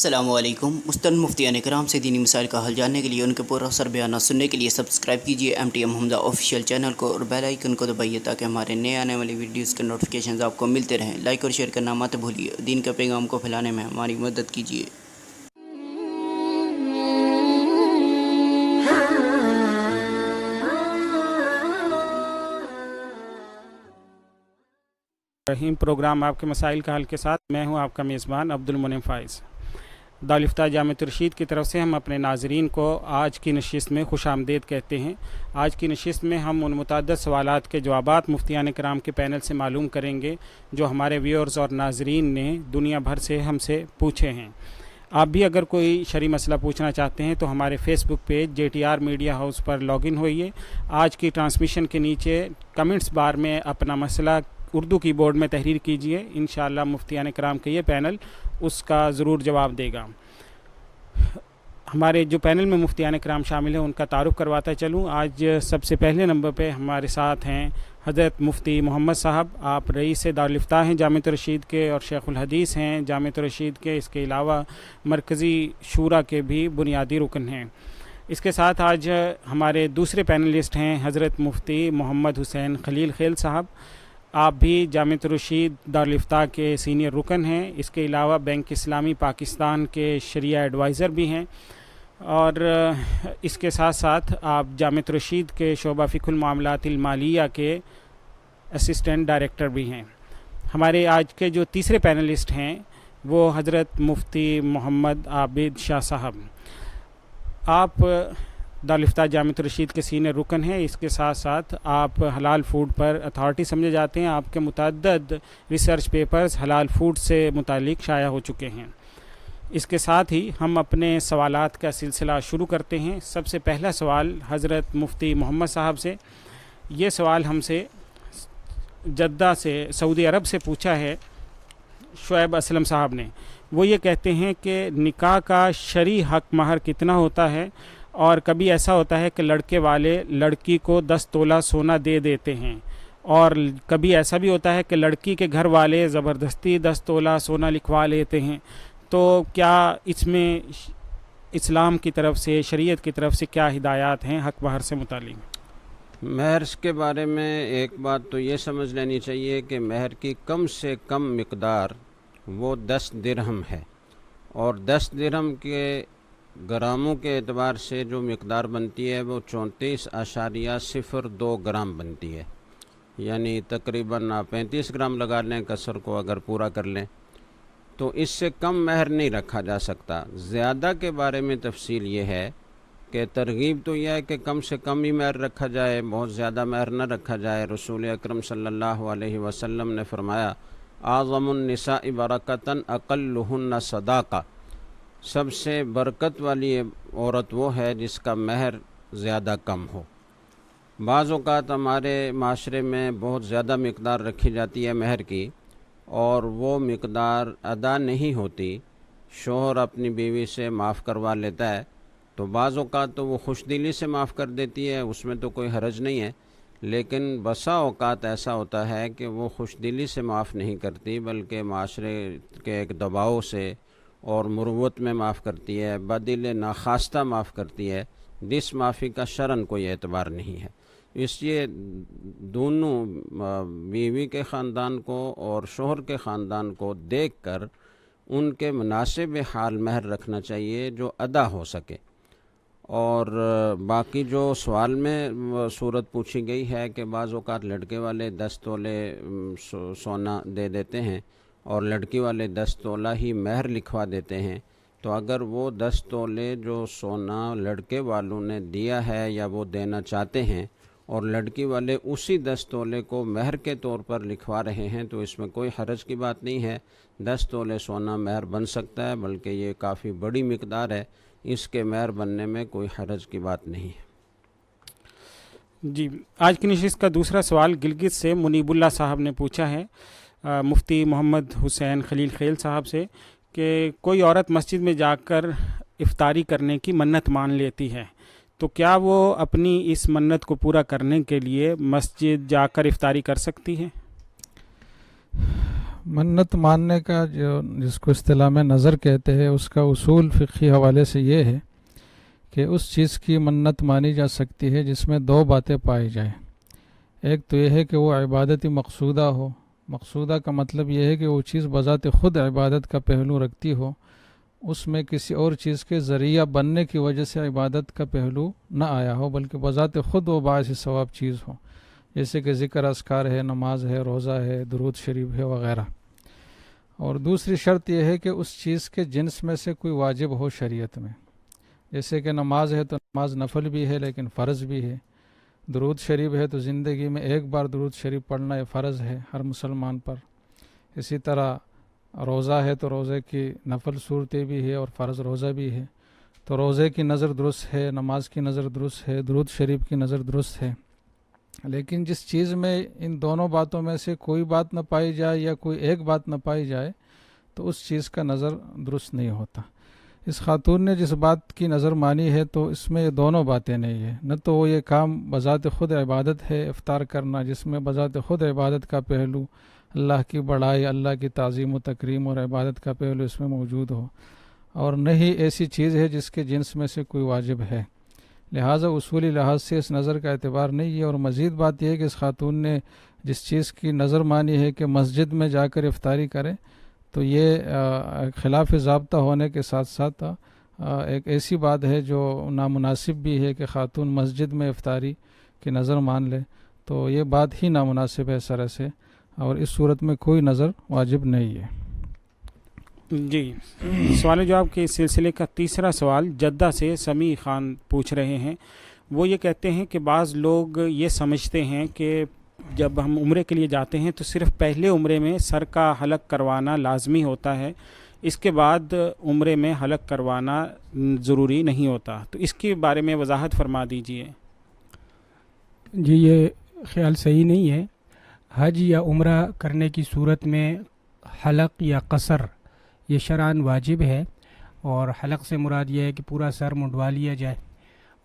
السلام علیکم۔ مستند مفتیان کرام سے دینی مسائل کا حل جاننے کے لیے ان کے پورا اثر بیانات سننے کے لیے سبسکرائب کیجیے MTM حمزہ آفیشیل چینل کو اور بیل آئیکن کو دبائیے تاکہ ہمارے نئے آنے والی ویڈیوز کے نوٹیفیکیشنز آپ کو ملتے رہیں۔ لائک اور شیئر کرنا مت بھولیے۔ دین کا پیغام کو پھیلانے میں ہماری مدد کیجیے۔ رحیم پروگرام آپ کے مسائل کا حل کے ساتھ میں ہوں آپ کا میزبان عبد المنعم فائز۔ دارالفتہ جامعۃ الرشید کی طرف سے ہم اپنے ناظرین کو آج کی نشست میں خوش آمدید کہتے ہیں۔ آج کی نشست میں ہم ان متعدد سوالات کے جوابات مفتیان کرام کے پینل سے معلوم کریں گے جو ہمارے ویورز اور ناظرین نے دنیا بھر سے ہم سے پوچھے ہیں۔ آپ بھی اگر کوئی شرعی مسئلہ پوچھنا چاہتے ہیں تو ہمارے Facebook page JTR media house پر لاگ ان ہوئیے۔ آج کی ٹرانسمیشن کے نیچے کمنٹس بار میں اپنا مسئلہ اردو کی بورڈ میں تحریر کیجئے۔ انشاءاللہ مفتیان کرام کے یہ پینل اس کا ضرور جواب دے گا۔ ہمارے جو پینل میں مفتیان کرام شامل ہیں ان کا تعارف کرواتا چلوں۔ آج سب سے پہلے نمبر پہ ہمارے ساتھ ہیں حضرت مفتی محمد صاحب۔ آپ رئیس دارالفتہ ہیں جامعۃ الرشید کے اور شیخ الحدیث ہیں جامعۃ الرشید کے، اس کے علاوہ مرکزی شورا کے بھی بنیادی رکن ہیں۔ اس کے ساتھ آج ہمارے دوسرے پینلسٹ ہیں حضرت مفتی محمد حسین خلیل خیل صاحب۔ آپ بھی جامعۃ الرشید دارالفتہ کے سینئر رکن ہیں، اس کے علاوہ بینک اسلامی پاکستان کے شریعہ ایڈوائزر بھی ہیں، اور اس کے ساتھ ساتھ آپ جامعۃ الرشید کے شعبہ فقہ المعاملات المالیہ کے اسسٹنٹ ڈائریکٹر بھی ہیں۔ ہمارے آج کے جو تیسرے پینلسٹ ہیں وہ حضرت مفتی محمد عابد شاہ صاحب۔ آپ دارالفتہ جامعۃ الرشید کے سینئر رکن ہیں، اس کے ساتھ ساتھ آپ حلال فوڈ پر اتھارٹی سمجھے جاتے ہیں۔ آپ کے متعدد ریسرچ پیپرز حلال فوڈ سے متعلق شائع ہو چکے ہیں۔ اس کے ساتھ ہی ہم اپنے سوالات کا سلسلہ شروع کرتے ہیں۔ سب سے پہلا سوال حضرت مفتی محمد صاحب سے۔ یہ سوال ہم سے جدہ سے سعودی عرب سے پوچھا ہے شعیب اسلم صاحب نے۔ وہ یہ کہتے ہیں کہ نکاح کا شرعی حق مہر کتنا ہوتا ہے، اور کبھی ایسا ہوتا ہے کہ لڑکے والے لڑکی کو 10 تولہ سونا دے دیتے ہیں، اور کبھی ایسا بھی ہوتا ہے کہ لڑکی کے گھر والے زبردستی 10 تولہ سونا لکھوا لیتے ہیں۔ تو کیا اس میں اسلام کی طرف سے، شریعت کی طرف سے کیا ہدایات ہیں حق مہر سے متعلق؟ مہر کے بارے میں ایک بات تو یہ سمجھ لینی چاہیے کہ مہر کی کم سے کم مقدار وہ 10 درہم ہے، اور 10 درہم کے گراموں کے اعتبار سے جو مقدار بنتی ہے وہ 34.02 گرام بنتی ہے، یعنی تقریباً 35 گرام لگا لیں کسر کو اگر پورا کر لیں، تو اس سے کم مہر نہیں رکھا جا سکتا۔ زیادہ کے بارے میں تفصیل یہ ہے کہ ترغیب تو یہ ہے کہ کم سے کم ہی مہر رکھا جائے، بہت زیادہ مہر نہ رکھا جائے۔ رسول اکرم صلی اللہ علیہ وسلم نے فرمایا اعظم النساء برکتاً اقلہن صداقہ، سب سے برکت والی عورت وہ ہے جس کا مہر زیادہ کم ہو۔ بعض اوقات ہمارے معاشرے میں بہت زیادہ مقدار رکھی جاتی ہے مہر کی، اور وہ مقدار ادا نہیں ہوتی، شوہر اپنی بیوی سے معاف کروا لیتا ہے، تو بعض اوقات تو وہ خوش دلی سے معاف کر دیتی ہے، اس میں تو کوئی حرج نہیں ہے، لیکن بسا اوقات ایسا ہوتا ہے کہ وہ خوش دلی سے معاف نہیں کرتی بلکہ معاشرے کے ایک دباؤ سے اور مروت میں معاف کرتی ہے، بدل ناخواستہ معاف کرتی ہے، جس معافی کا شرعاً کوئی اعتبار نہیں ہے۔ اس لیے دونوں بیوی کے خاندان کو اور شوہر کے خاندان کو دیکھ کر ان کے مناسب حال مہر رکھنا چاہیے جو ادا ہو سکے۔ اور باقی جو سوال میں صورت پوچھی گئی ہے کہ بعض اوقات لڑکے والے 10 تولے سونا دے دیتے ہیں اور لڑکی والے 10 تولہ ہی مہر لکھوا دیتے ہیں، تو اگر وہ 10 تولے جو سونا لڑکے والوں نے دیا ہے یا وہ دینا چاہتے ہیں اور لڑکی والے اسی 10 تولے کو مہر کے طور پر لکھوا رہے ہیں تو اس میں کوئی حرج کی بات نہیں ہے۔ 10 تولے سونا مہر بن سکتا ہے، بلکہ یہ کافی بڑی مقدار ہے، اس کے مہر بننے میں کوئی حرج کی بات نہیں ہے۔ جی، آج کی نشست کا دوسرا سوال گلگت سے منیب اللہ صاحب نے پوچھا ہے مفتی محمد حسین خلیل خیل صاحب سے کہ کوئی عورت مسجد میں جا کر افطاری کرنے کی منت مان لیتی ہے، تو کیا وہ اپنی اس منت کو پورا کرنے کے لیے مسجد جا کر افطاری کر سکتی ہے؟ منت ماننے کا جو جس کو اصطلاح میں نظر کہتے ہیں، اس کا اصول فقہی حوالے سے یہ ہے کہ اس چیز کی منت مانی جا سکتی ہے جس میں دو باتیں پائی جائیں۔ ایک تو یہ ہے کہ وہ عبادت مقصودہ ہو۔ مقصودہ کا مطلب یہ ہے کہ وہ چیز بذات خود عبادت کا پہلو رکھتی ہو، اس میں کسی اور چیز کے ذریعہ بننے کی وجہ سے عبادت کا پہلو نہ آیا ہو، بلکہ بذات خود وہ باعث ثواب چیز ہو، جیسے کہ ذکر اذکار ہے، نماز ہے، روزہ ہے، درود شریف ہے وغیرہ۔ اور دوسری شرط یہ ہے کہ اس چیز کے جنس میں سے کوئی واجب ہو شریعت میں، جیسے کہ نماز ہے تو نماز نفل بھی ہے لیکن فرض بھی ہے، درود شریف ہے تو زندگی میں ایک بار درود شریف پڑھنا یہ فرض ہے ہر مسلمان پر، اسی طرح روزہ ہے تو روزے کی نفل صورتیں بھی ہے اور فرض روزہ بھی ہے، تو روزے کی نظر درست ہے، نماز کی نظر درست ہے، درود شریف کی نظر درست ہے۔ لیکن جس چیز میں ان دونوں باتوں میں سے کوئی بات نہ پائی جائے یا کوئی ایک بات نہ پائی جائے تو اس چیز کا نظر درست نہیں ہوتا۔ اس خاتون نے جس بات کی نظر مانی ہے تو اس میں یہ دونوں باتیں نہیں ہیں، نہ تو وہ یہ کام بذات خود عبادت ہے افطار کرنا، جس میں بذات خود عبادت کا پہلو، اللہ کی بڑائی، اللہ کی تعظیم و تکریم اور عبادت کا پہلو اس میں موجود ہو، اور نہ ہی ایسی چیز ہے جس کے جنس میں سے کوئی واجب ہے، لہٰذا اصولی لحاظ سے اس نظر کا اعتبار نہیں ہے۔ اور مزید بات یہ ہے کہ اس خاتون نے جس چیز کی نظر مانی ہے کہ مسجد میں جا کر افطاری کرے، تو یہ خلاف ضابطہ ہونے کے ساتھ ساتھ ایک ایسی بات ہے جو نامناسب بھی ہے کہ خاتون مسجد میں افطاری کی نظر مان لے، تو یہ بات ہی نامناسب ہے سرے سے، اور اس صورت میں کوئی نظر واجب نہیں ہے۔ جی، سوال و جواب کے اس سلسلے کا تیسرا سوال جدہ سے سمیع خان پوچھ رہے ہیں۔ وہ یہ کہتے ہیں کہ بعض لوگ یہ سمجھتے ہیں کہ جب ہم عمرے کے لیے جاتے ہیں تو صرف پہلے عمرے میں سر کا حلق کروانا لازمی ہوتا ہے، اس کے بعد عمرے میں حلق کروانا ضروری نہیں ہوتا، تو اس کے بارے میں وضاحت فرما دیجئے۔ جی، یہ خیال صحیح نہیں ہے۔ حج یا عمرہ کرنے کی صورت میں حلق یا قصر یہ شرعاً واجب ہے، اور حلق سے مراد یہ ہے کہ پورا سر منڈوا لیا جائے،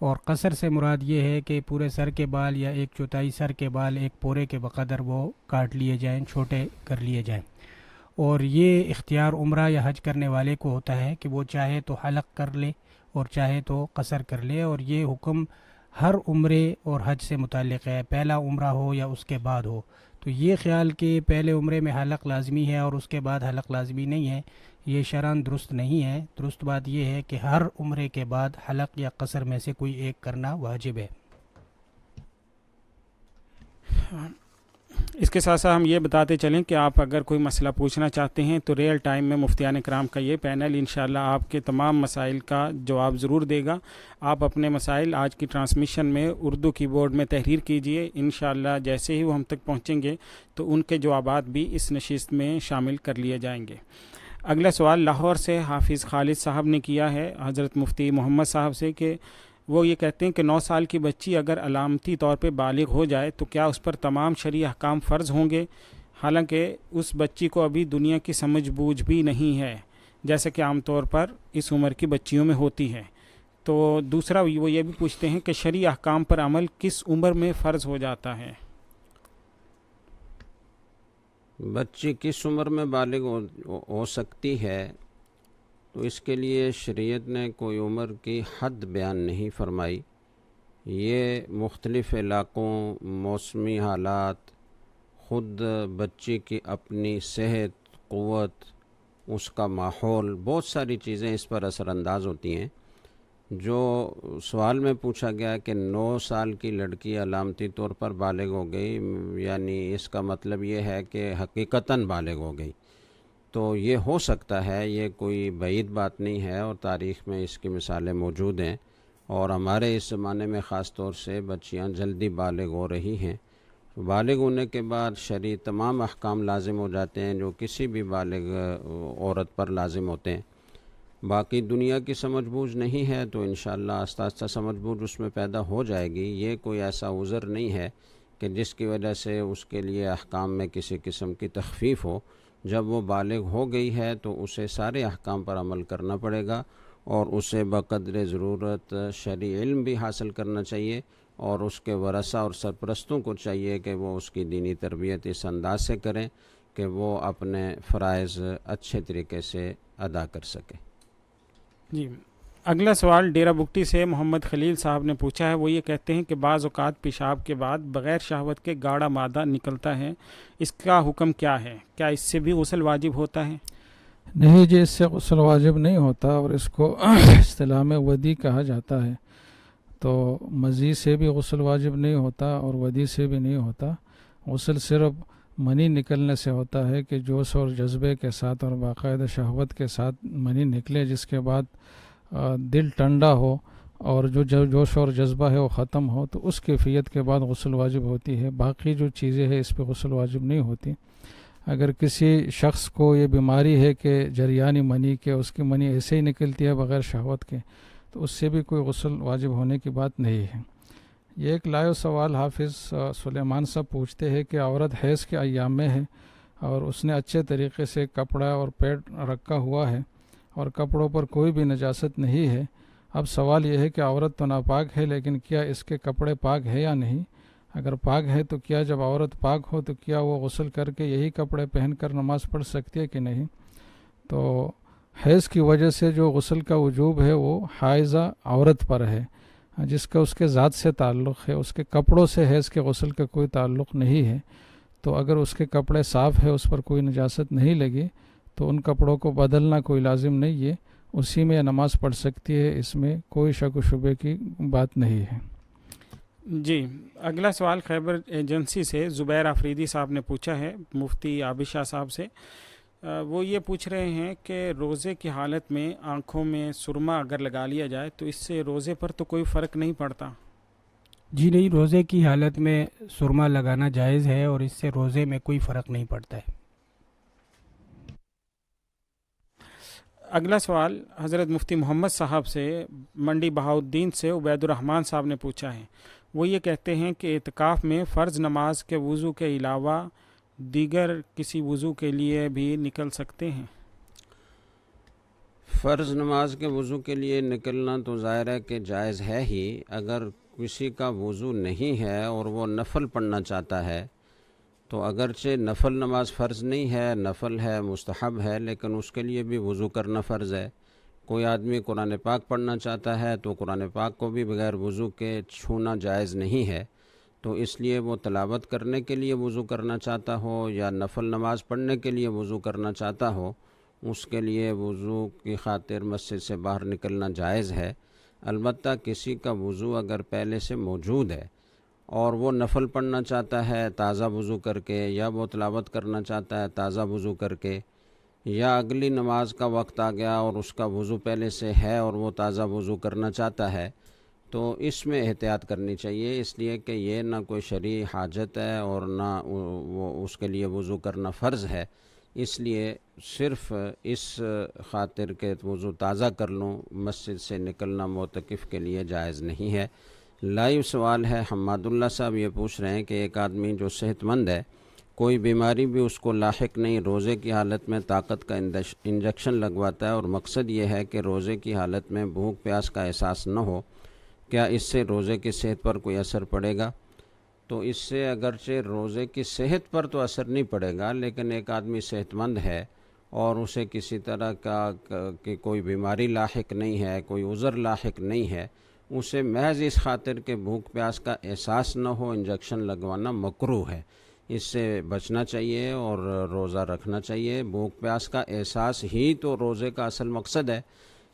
اور قصر سے مراد یہ ہے کہ پورے سر کے بال یا 1/4 سر کے بال ایک پورے کے بقدر وہ کاٹ لیے جائیں، چھوٹے کر لیے جائیں۔ اور یہ اختیار عمرہ یا حج کرنے والے کو ہوتا ہے کہ وہ چاہے تو حلق کر لے اور چاہے تو قصر کر لے، اور یہ حکم ہر عمرے اور حج سے متعلق ہے، پہلا عمرہ ہو یا اس کے بعد ہو۔ تو یہ خیال کہ پہلے عمرے میں حلق لازمی ہے اور اس کے بعد حلق لازمی نہیں ہے، یہ شرعاً درست نہیں ہے۔ درست بات یہ ہے کہ ہر عمرے کے بعد حلق یا قصر میں سے کوئی ایک کرنا واجب ہے۔ اس کے ساتھ ساتھ ہم یہ بتاتے چلیں کہ آپ اگر کوئی مسئلہ پوچھنا چاہتے ہیں تو ریئل ٹائم میں مفتیان کرام کا یہ پینل انشاءاللہ آپ کے تمام مسائل کا جواب ضرور دے گا۔ آپ اپنے مسائل آج کی ٹرانسمیشن میں اردو کی بورڈ میں تحریر کیجئے، انشاءاللہ جیسے ہی وہ ہم تک پہنچیں گے تو ان کے جوابات بھی اس نشست میں شامل کر لیے جائیں گے۔ اگلا سوال لاہور سے حافظ خالد صاحب نے کیا ہے حضرت مفتی محمد صاحب سے، کہ وہ یہ کہتے ہیں کہ 9 سال کی بچی اگر علامتی طور پہ بالغ ہو جائے تو کیا اس پر تمام شرعی احکام فرض ہوں گے، حالانکہ اس بچی کو ابھی دنیا کی سمجھ بوجھ بھی نہیں ہے، جیسے کہ عام طور پر اس عمر کی بچیوں میں ہوتی ہے۔ تو دوسرا وہ یہ بھی پوچھتے ہیں کہ شرعی احکام پر عمل کس عمر میں فرض ہو جاتا ہے؟ بچی کس عمر میں بالغ ہو سکتی ہے، تو اس کے لیے شریعت نے کوئی عمر کی حد بیان نہیں فرمائی۔ یہ مختلف علاقوں، موسمی حالات، خود بچی کی اپنی صحت، قوت، اس کا ماحول، بہت ساری چیزیں اس پر اثر انداز ہوتی ہیں۔ جو سوال میں پوچھا گیا کہ 9 سال کی لڑکی علامتی طور پر بالغ ہو گئی، یعنی اس کا مطلب یہ ہے کہ حقیقتاً بالغ ہو گئی، تو یہ ہو سکتا ہے، یہ کوئی بعید بات نہیں ہے، اور تاریخ میں اس کی مثالیں موجود ہیں، اور ہمارے اس زمانے میں خاص طور سے بچیاں جلدی بالغ ہو رہی ہیں۔ بالغ ہونے کے بعد شرعی تمام احکام لازم ہو جاتے ہیں جو کسی بھی بالغ عورت پر لازم ہوتے ہیں۔ باقی دنیا کی سمجھ بوجھ نہیں ہے تو انشاءاللہ آہستہ آہستہ سمجھ بوجھ اس میں پیدا ہو جائے گی۔ یہ کوئی ایسا عذر نہیں ہے کہ جس کی وجہ سے اس کے لیے احکام میں کسی قسم کی تخفیف ہو۔ جب وہ بالغ ہو گئی ہے تو اسے سارے احکام پر عمل کرنا پڑے گا، اور اسے بقدر ضرورت شرعی علم بھی حاصل کرنا چاہیے، اور اس کے ورثہ اور سرپرستوں کو چاہیے کہ وہ اس کی دینی تربیت اس انداز سے کریں کہ وہ اپنے فرائض اچھے طریقے سے ادا کر سکے۔ جی، اگلا سوال ڈیرہ بگٹی سے محمد خلیل صاحب نے پوچھا ہے۔ وہ یہ کہتے ہیں کہ بعض اوقات پیشاب کے بعد بغیر شہوت کے گاڑھا مادہ نکلتا ہے، اس کا حکم کیا ہے؟ کیا اس سے بھی غسل واجب ہوتا ہے؟ نہیں جی، اس سے غسل واجب نہیں ہوتا، اور اس کو اصطلاح میں ودی کہا جاتا ہے۔ تو مزی سے بھی غسل واجب نہیں ہوتا اور ودی سے بھی نہیں ہوتا۔ غسل صرف منی نکلنے سے ہوتا ہے کہ جوش اور جذبے کے ساتھ اور باقاعدہ شہوت کے ساتھ منی نکلے، جس کے بعد دل ٹھنڈا ہو اور جو جوش اور جذبہ ہے وہ ختم ہو، تو اس کیفیت کے بعد غسل واجب ہوتی ہے۔ باقی جو چیزیں ہیں اس پہ غسل واجب نہیں ہوتی۔ اگر کسی شخص کو یہ بیماری ہے کہ جریانی منی کے، اس کی منی ایسے ہی نکلتی ہے بغیر شہوت کے، تو اس سے بھی کوئی غسل واجب ہونے کی بات نہیں ہے۔ یہ ایک لائیو سوال حافظ سلیمان صاحب پوچھتے ہیں کہ عورت حیض کے ایام میں ہے اور اس نے اچھے طریقے سے کپڑا اور پیڈ رکھا ہوا ہے اور کپڑوں پر کوئی بھی نجاست نہیں ہے۔ اب سوال یہ ہے کہ عورت تو ناپاک ہے، لیکن کیا اس کے کپڑے پاک ہے یا نہیں؟ اگر پاک ہے تو کیا جب عورت پاک ہو تو کیا وہ غسل کر کے یہی کپڑے پہن کر نماز پڑھ سکتی ہے کہ نہیں؟ تو حیض کی وجہ سے جو غسل کا وجوب ہے وہ حائضہ عورت پر ہے، جس کا اس کے ذات سے تعلق ہے، اس کے کپڑوں سے حیض کے غسل کا کوئی تعلق نہیں ہے۔ تو اگر اس کے کپڑے صاف ہے، اس پر کوئی نجاست نہیں لگی، تو ان کپڑوں کو بدلنا کوئی لازم نہیں ہے، اسی میں نماز پڑھ سکتی ہے، اس میں کوئی شک و شبے کی بات نہیں ہے۔ جی، اگلا سوال خیبر ایجنسی سے زبیر آفریدی صاحب نے پوچھا ہے مفتی عابد شاہ صاحب سے۔ وہ یہ پوچھ رہے ہیں کہ روزے کی حالت میں آنکھوں میں سرما اگر لگا لیا جائے تو اس سے روزے پر تو کوئی فرق نہیں پڑتا؟ جی نہیں، روزے کی حالت میں سرما لگانا جائز ہے اور اس سے روزے میں کوئی فرق نہیں پڑتا ہے۔ اگلا سوال حضرت مفتی محمد صاحب سے منڈی بہاؤالدین سے عبید الرحمن صاحب نے پوچھا ہے۔ وہ یہ کہتے ہیں کہ اعتکاف میں فرض نماز کے وضو کے علاوہ دیگر کسی وضو کے لیے بھی نکل سکتے ہیں؟ فرض نماز کے وضو کے لیے نکلنا تو ظاہر ہے کہ جائز ہے ہی۔ اگر کسی کا وضو نہیں ہے اور وہ نفل پڑھنا چاہتا ہے تو اگرچہ نفل نماز فرض نہیں ہے، نفل ہے، مستحب ہے، لیکن اس کے لیے بھی وضو کرنا فرض ہے۔ کوئی آدمی قرآن پاک پڑھنا چاہتا ہے تو قرآن پاک کو بھی بغیر وضو کے چھونا جائز نہیں ہے، تو اس لیے وہ تلاوت کرنے کے لیے وضو کرنا چاہتا ہو یا نفل نماز پڑھنے کے لیے وضو کرنا چاہتا ہو، اس کے لیے وضو کی خاطر مسجد سے باہر نکلنا جائز ہے۔ البتہ کسی کا وضو اگر پہلے سے موجود ہے اور وہ نفل پڑھنا چاہتا ہے تازہ وضو کر کے، یا وہ تلاوت کرنا چاہتا ہے تازہ وضو کر کے، یا اگلی نماز کا وقت آ گیا اور اس کا وضو پہلے سے ہے اور وہ تازہ وضو کرنا چاہتا ہے، تو اس میں احتیاط کرنی چاہیے، اس لیے کہ یہ نہ کوئی شرعی حاجت ہے اور نہ وہ اس کے لیے وضو کرنا فرض ہے۔ اس لیے صرف اس خاطر کہ وضو تازہ کر لوں مسجد سے نکلنا معتکف کے لیے جائز نہیں ہے۔ لائیو سوال ہے، حماد اللہ صاحب یہ پوچھ رہے ہیں کہ ایک آدمی جو صحت مند ہے، کوئی بیماری بھی اس کو لاحق نہیں، روزے کی حالت میں طاقت کا انجیکشن لگواتا ہے اور مقصد یہ ہے کہ روزے کی حالت میں بھوک پیاس کا احساس نہ ہو، کیا اس سے روزے کی صحت پر کوئی اثر پڑے گا؟ تو اس سے اگرچہ روزے کی صحت پر تو اثر نہیں پڑے گا، لیکن ایک آدمی صحت مند ہے اور اسے کسی طرح کا کہ کوئی بیماری لاحق نہیں ہے، کوئی عذر لاحق نہیں ہے، اسے محض اس خاطر کہ بھوک پیاس کا احساس نہ ہو انجیکشن لگوانا مکروہ ہے۔ اس سے بچنا چاہیے اور روزہ رکھنا چاہیے۔ بھوک پیاس کا احساس ہی تو روزے کا اصل مقصد ہے۔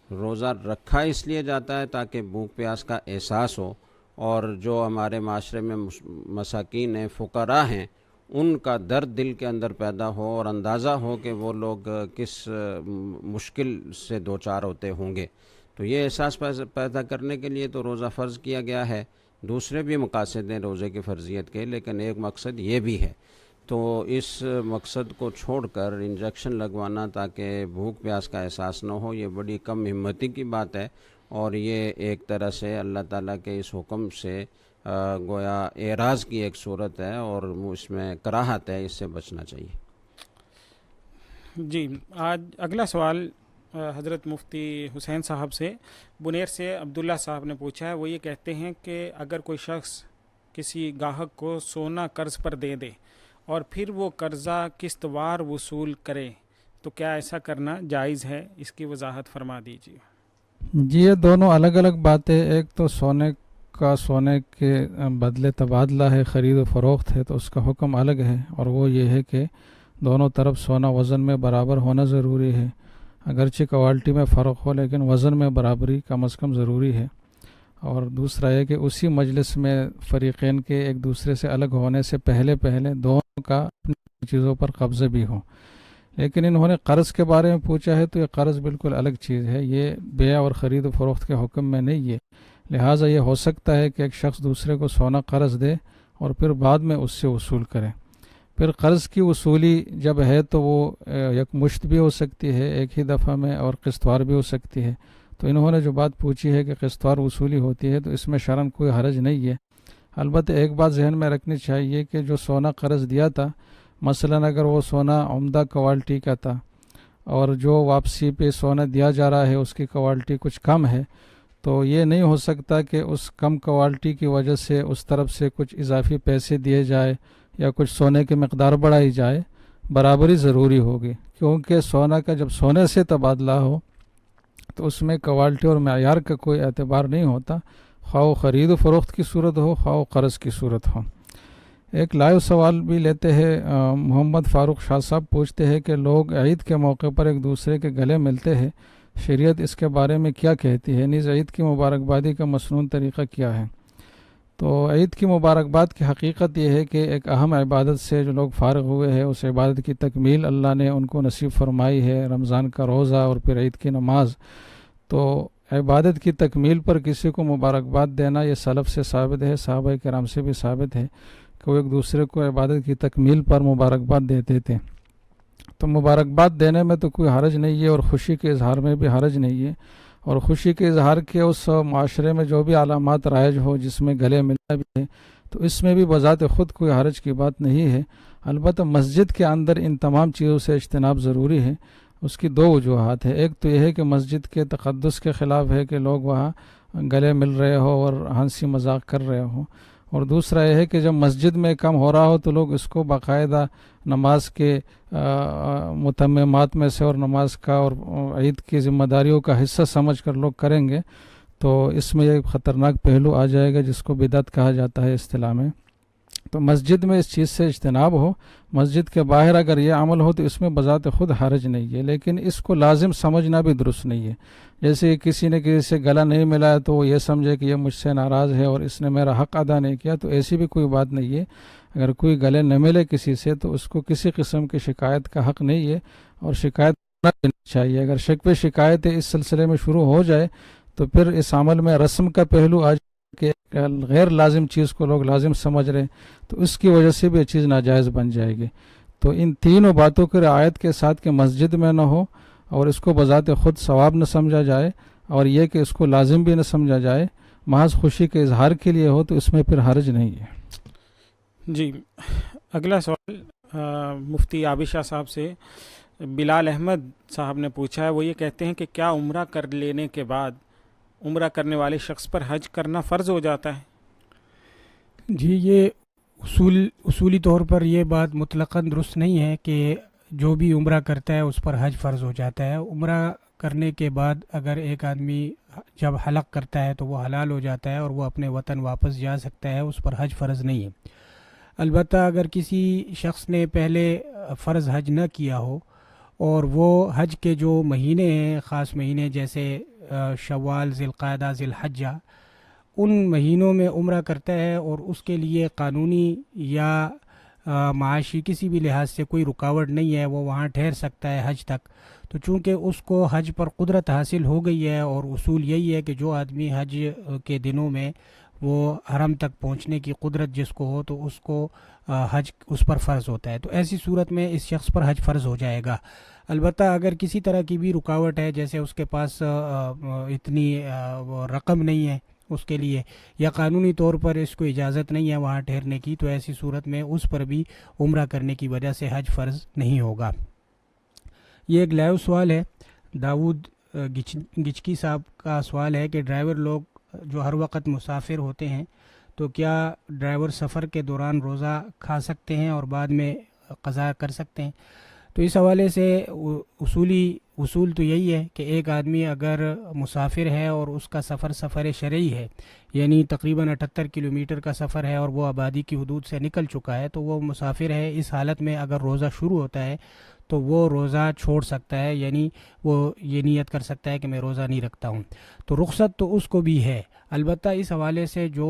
روزہ رکھا اس لیے جاتا ہے تاکہ بھوک پیاس کا احساس ہو، اور جو ہمارے معاشرے میں مساکین ہیں، فقراء ہیں، ان کا درد دل کے اندر پیدا ہو اور اندازہ ہو کہ وہ لوگ کس مشکل سے دوچار ہوتے ہوں گے۔ تو یہ احساس پیدا کرنے کے لیے تو روزہ فرض کیا گیا ہے۔ دوسرے بھی مقاصد ہیں روزے کی فرضیت کے، لیکن ایک مقصد یہ بھی ہے۔ تو اس مقصد کو چھوڑ کر انجیکشن لگوانا تاکہ بھوک پیاس کا احساس نہ ہو، یہ بڑی کم ہمتی کی بات ہے، اور یہ ایک طرح سے اللہ تعالیٰ کے اس حکم سے گویا اعراض کی ایک صورت ہے اور اس میں کراہت ہے، اس سے بچنا چاہیے۔ جی، آج اگلا سوال حضرت مفتی حسین صاحب سے بنیر سے عبداللہ صاحب نے پوچھا ہے۔ وہ یہ کہتے ہیں کہ اگر کوئی شخص کسی گاہک کو سونا قرض پر دے دے اور پھر وہ قرضہ قسط وار وصول کرے تو کیا ایسا کرنا جائز ہے؟ اس کی وضاحت فرما دیجیے۔ جی یہ دونوں الگ الگ باتیں، ایک تو سونے کا سونے کے بدلے تبادلہ ہے، خرید و فروخت ہے، تو اس کا حکم الگ ہے، اور وہ یہ ہے کہ دونوں طرف سونا وزن میں برابر ہونا ضروری ہے، اگرچہ کوالٹی میں فرق ہو لیکن وزن میں برابری کم از کم ضروری ہے۔ اور دوسرا یہ کہ اسی مجلس میں فریقین کے ایک دوسرے سے الگ ہونے سے پہلے دونوں کا اپنی چیزوں پر قبضہ بھی ہو۔ لیکن انہوں نے قرض کے بارے میں پوچھا ہے، تو یہ قرض بالکل الگ چیز ہے، یہ بیع اور خرید و فروخت کے حکم میں نہیں ہے۔ لہٰذا یہ ہو سکتا ہے کہ ایک شخص دوسرے کو سونا قرض دے اور پھر بعد میں اس سے وصول کرے۔ پھر قرض کی وصولی جب ہے تو وہ یک مشت بھی ہو سکتی ہے ایک ہی دفعہ میں، اور قسط وار بھی ہو سکتی ہے۔ تو انہوں نے جو بات پوچھی ہے کہ قسط وار وصولی ہوتی ہے، تو اس میں شرعاً کوئی حرج نہیں ہے۔ البتہ ایک بات ذہن میں رکھنی چاہیے کہ جو سونا قرض دیا تھا، مثلاً اگر وہ سونا عمدہ کوالٹی کا تھا اور جو واپسی پہ سونا دیا جا رہا ہے اس کی کوالٹی کچھ کم ہے، تو یہ نہیں ہو سکتا کہ اس کم کوالٹی کی وجہ سے اس طرف سے کچھ اضافی پیسے دیے جائے یا کچھ سونے کی مقدار بڑھائی جائے۔ برابری ضروری ہوگی، کیونکہ سونا کا جب سونے سے تبادلہ ہو تو اس میں کوالٹی اور معیار کا کوئی اعتبار نہیں ہوتا، خواہ و خرید و فروخت کی صورت ہو خواہ و قرض کی صورت ہو۔ ایک لائیو سوال بھی لیتے ہیں، محمد فاروق شاہ صاحب پوچھتے ہیں کہ لوگ عید کے موقع پر ایک دوسرے کے گلے ملتے ہیں، شریعت اس کے بارے میں کیا کہتی ہے؟ نیز عید کی مبارکبادی کا مسنون طریقہ کیا ہے؟ تو عید کی مبارکباد کی حقیقت یہ ہے کہ ایک اہم عبادت سے جو لوگ فارغ ہوئے ہیں، اس عبادت کی تکمیل اللہ نے ان کو نصیب فرمائی ہے، رمضان کا روزہ اور پھر عید کی نماز۔ تو عبادت کی تکمیل پر کسی کو مبارکباد دینا یہ سلف سے ثابت ہے، صحابہ کرام سے بھی ثابت ہے کہ وہ ایک دوسرے کو عبادت کی تکمیل پر مبارکباد دیتے تھے۔ تو مبارکباد دینے میں تو کوئی حرج نہیں ہے، اور خوشی کے اظہار میں بھی حرج نہیں ہے، اور خوشی کے اظہار کے اس معاشرے میں جو بھی علامات رائج ہو جس میں گلے ملنا بھی ہے، تو اس میں بھی بذات خود کوئی حرج کی بات نہیں ہے۔ البتہ مسجد کے اندر ان تمام چیزوں سے اجتناب ضروری ہے۔ اس کی دو وجوہات ہیں، ایک تو یہ ہے کہ مسجد کے تقدس کے خلاف ہے کہ لوگ وہاں گلے مل رہے ہو اور ہنسی مذاق کر رہے ہوں، اور دوسرا یہ ہے کہ جب مسجد میں کم ہو رہا ہو تو لوگ اس کو باقاعدہ نماز کے متممات میں سے اور نماز کا اور عید کی ذمہ داریوں کا حصہ سمجھ کر لوگ کریں گے، تو اس میں ایک خطرناک پہلو آ جائے گا جس کو بدعت کہا جاتا ہے اصطلاح میں۔ تو مسجد میں اس چیز سے اجتناب ہو، مسجد کے باہر اگر یہ عمل ہو تو اس میں بذات خود حرج نہیں ہے، لیکن اس کو لازم سمجھنا بھی درست نہیں ہے۔ جیسے کسی نے کسی سے گلا نہیں ملایا تو وہ یہ سمجھے کہ یہ مجھ سے ناراض ہے اور اس نے میرا حق ادا نہیں کیا، تو ایسی بھی کوئی بات نہیں ہے۔ اگر کوئی گلے نہ ملے کسی سے تو اس کو کسی قسم کی شکایت کا حق نہیں ہے، اور شکایت کرنا بھی نہیں چاہیے۔ اگر شک پہ شکایت اس سلسلے میں شروع ہو جائے تو پھر اس عمل میں رسم کا پہلو آ جائے کہ غیر لازم چیز کو لوگ لازم سمجھ رہے ہیں، تو اس کی وجہ سے بھی یہ چیز ناجائز بن جائے گی۔ تو ان تینوں باتوں کی رعایت کے ساتھ کہ مسجد میں نہ ہو اور اس کو بذات خود ثواب نہ سمجھا جائے، اور یہ کہ اس کو لازم بھی نہ سمجھا جائے، محض خوشی کے اظہار کے لیے ہو، تو اس میں پھر حرج نہیں ہے۔ جی اگلا سوال مفتی عابد صاحب سے بلال احمد صاحب نے پوچھا ہے۔ وہ یہ کہتے ہیں کہ کیا عمرہ کر لینے کے بعد عمرہ کرنے والے شخص پر حج کرنا فرض ہو جاتا ہے؟ جی یہ اصولی طور پر یہ بات مطلقاً درست نہیں ہے کہ جو بھی عمرہ کرتا ہے اس پر حج فرض ہو جاتا ہے۔ عمرہ کرنے کے بعد اگر ایک آدمی جب حلق کرتا ہے تو وہ حلال ہو جاتا ہے اور وہ اپنے وطن واپس جا سکتا ہے، اس پر حج فرض نہیں ہے۔ البتہ اگر کسی شخص نے پہلے فرض حج نہ کیا ہو اور وہ حج کے جو مہینے ہیں، خاص مہینے جیسے شوال، ذی القعدہ، ذی الحجہ، ان مہینوں میں عمرہ کرتا ہے اور اس کے لیے قانونی یا معاشی کسی بھی لحاظ سے کوئی رکاوٹ نہیں ہے، وہ وہاں ٹھہر سکتا ہے حج تک، تو چونکہ اس کو حج پر قدرت حاصل ہو گئی ہے، اور اصول یہی ہے کہ جو آدمی حج کے دنوں میں وہ حرم تک پہنچنے کی قدرت جس کو ہو تو اس کو حج اس پر فرض ہوتا ہے، تو ایسی صورت میں اس شخص پر حج فرض ہو جائے گا۔ البتہ اگر کسی طرح کی بھی رکاوٹ ہے، جیسے اس کے پاس اتنی رقم نہیں ہے اس کے لیے، یا قانونی طور پر اس کو اجازت نہیں ہے وہاں ٹھہرنے کی، تو ایسی صورت میں اس پر بھی عمرہ کرنے کی وجہ سے حج فرض نہیں ہوگا۔ یہ ایک لائیو سوال ہے، داود گچکی صاحب کا سوال ہے کہ ڈرائیور لوگ جو ہر وقت مسافر ہوتے ہیں تو کیا ڈرائیور سفر کے دوران روزہ کھا سکتے ہیں اور بعد میں قضا کر سکتے ہیں؟ تو اس حوالے سے اصول تو یہی ہے کہ ایک آدمی اگر مسافر ہے اور اس کا سفر شرعی ہے، یعنی تقریباً 78 کلومیٹر کا سفر ہے اور وہ آبادی کی حدود سے نکل چکا ہے، تو وہ مسافر ہے. اس حالت میں اگر روزہ شروع ہوتا ہے تو وہ روزہ چھوڑ سکتا ہے، یعنی وہ یہ نیت کر سکتا ہے کہ میں روزہ نہیں رکھتا ہوں. تو رخصت تو اس کو بھی ہے. البتہ اس حوالے سے جو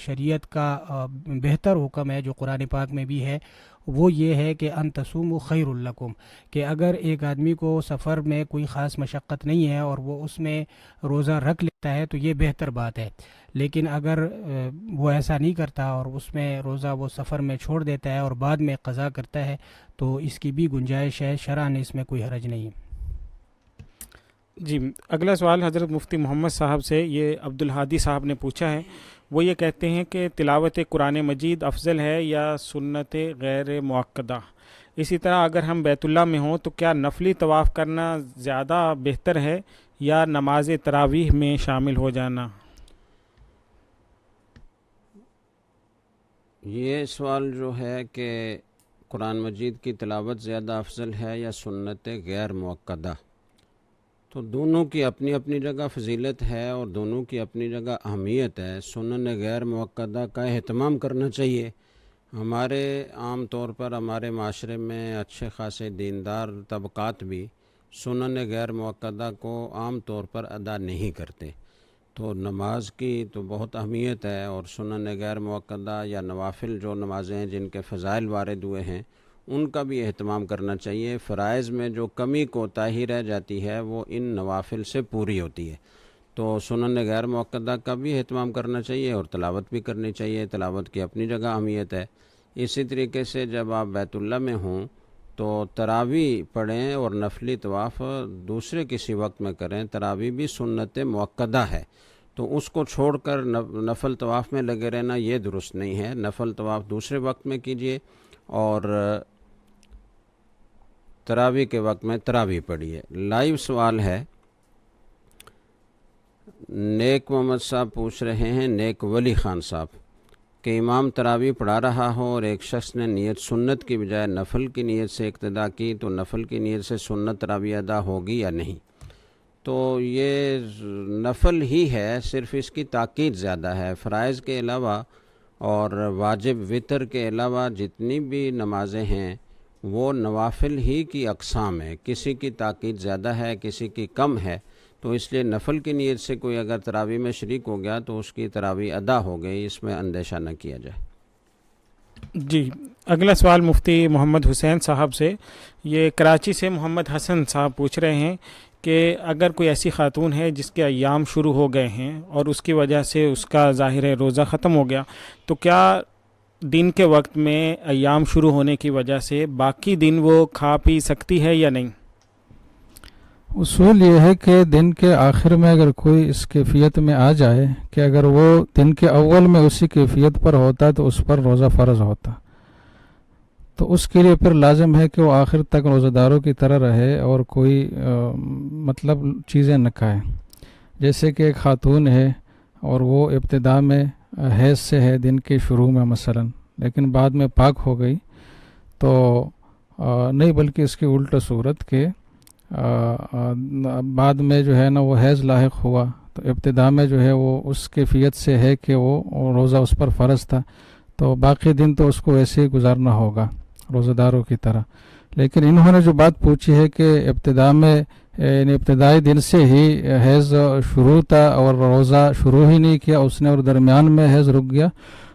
شریعت کا بہتر حکم ہے جو قرآن پاک میں بھی ہے وہ یہ ہے کہ ان تصوموا خیر لکم، کہ اگر ایک آدمی کو سفر میں کوئی خاص مشقت نہیں ہے اور وہ اس میں روزہ رکھ لیتا ہے تو یہ بہتر بات ہے. لیکن اگر وہ ایسا نہیں کرتا اور اس میں روزہ وہ سفر میں چھوڑ دیتا ہے اور بعد میں قضا کرتا ہے تو اس کی بھی گنجائش ہے، شرعاً اس میں کوئی حرج نہیں ہے. جی، اگلا سوال حضرت مفتی محمد صاحب سے یہ عبدالہادی صاحب نے پوچھا ہے. وہ یہ کہتے ہیں کہ تلاوت قرآن مجید افضل ہے یا سنت غیر مؤکدہ؟ اسی طرح اگر ہم بیت اللہ میں ہوں تو کیا نفلی طواف کرنا زیادہ بہتر ہے یا نماز تراویح میں شامل ہو جانا؟ یہ سوال جو ہے کہ قرآن مجید کی تلاوت زیادہ افضل ہے یا سنت غیر مؤکدہ، تو دونوں کی اپنی اپنی جگہ فضیلت ہے اور دونوں کی اپنی جگہ اہمیت ہے. سنن غیر مؤکدہ کا اہتمام کرنا چاہیے. ہمارے عام طور پر ہمارے معاشرے میں اچھے خاصے دیندار طبقات بھی سنن غیر مؤکدہ کو عام طور پر ادا نہیں کرتے. تو نماز کی تو بہت اہمیت ہے اور سنن غیر مؤکدہ یا نوافل جو نمازیں ہیں جن کے فضائل وارد ہوئے ہیں ان کا بھی اہتمام کرنا چاہیے. فرائض میں جو کمی کوتاہی رہ جاتی ہے وہ ان نوافل سے پوری ہوتی ہے. تو سنن غیر مؤکدہ کا بھی اہتمام کرنا چاہیے اور تلاوت بھی کرنی چاہیے. تلاوت کی اپنی جگہ اہمیت ہے. اسی طریقے سے جب آپ بیت اللہ میں ہوں تو تراویح پڑھیں اور نفلی طواف دوسرے کسی وقت میں کریں. تراویح بھی سنت مؤکدہ ہے، تو اس کو چھوڑ کر نفل طواف میں لگے رہنا یہ درست نہیں ہے. نفل طواف دوسرے وقت میں کیجیے اور تراویح کے وقت میں تراویح پڑھیے. لائیو سوال ہے، نیک محمد صاحب پوچھ رہے ہیں، نیک ولی خان صاحب، کہ امام تراویح پڑھا رہا ہو اور ایک شخص نے نیت سنت کی بجائے نفل کی نیت سے اقتدا کی تو نفل کی نیت سے سنت تراویح ادا ہوگی یا نہیں؟ تو یہ نفل ہی ہے، صرف اس کی تاکید زیادہ ہے. فرائض کے علاوہ اور واجب وتر کے علاوہ جتنی بھی نمازیں ہیں وہ نوافل ہی کی اقسام ہے. کسی کی تاکید زیادہ ہے، کسی کی کم ہے. تو اس لیے نفل کی نیت سے کوئی اگر تراویح میں شریک ہو گیا تو اس کی تراویح ادا ہو گئی، اس میں اندیشہ نہ کیا جائے. جی، اگلا سوال مفتی محمد حسین صاحب سے. یہ کراچی سے محمد حسن صاحب پوچھ رہے ہیں کہ اگر کوئی ایسی خاتون ہے جس کے ایام شروع ہو گئے ہیں اور اس کی وجہ سے اس کا ظاہر ہے روزہ ختم ہو گیا، تو کیا دن کے وقت میں ایام شروع ہونے کی وجہ سے باقی دن وہ کھا پی سکتی ہے یا نہیں؟ اصول یہ ہے کہ دن کے آخر میں اگر کوئی اس کیفیت میں آ جائے کہ اگر وہ دن کے اول میں اسی کیفیت پر ہوتا تو اس پر روزہ فرض ہوتا، تو اس کے لیے پھر لازم ہے کہ وہ آخر تک روزہ داروں کی طرح رہے اور کوئی مطلب چیزیں نہ کھائے. جیسے کہ ایک خاتون ہے اور وہ ابتدا میں حیض سے ہے دن کے شروع میں مثلا، لیکن بعد میں پاک ہو گئی، تو نہیں بلکہ اس کی الٹا صورت کے بعد میں جو ہے نا وہ حیض لاحق ہوا، تو ابتدا میں جو ہے وہ اس کیفیت سے ہے کہ وہ روزہ اس پر فرض تھا، تو باقی دن تو اس کو ویسے ہی گزارنا ہوگا روزہ داروں کی طرح. لیکن انہوں نے جو بات پوچھی ہے کہ ابتدا میں یعنی ابتدائی دن سے ہی حیض شروع تھا اور روزہ شروع ہی نہیں کیا اس نے اور درمیان میں حیض رک گیا،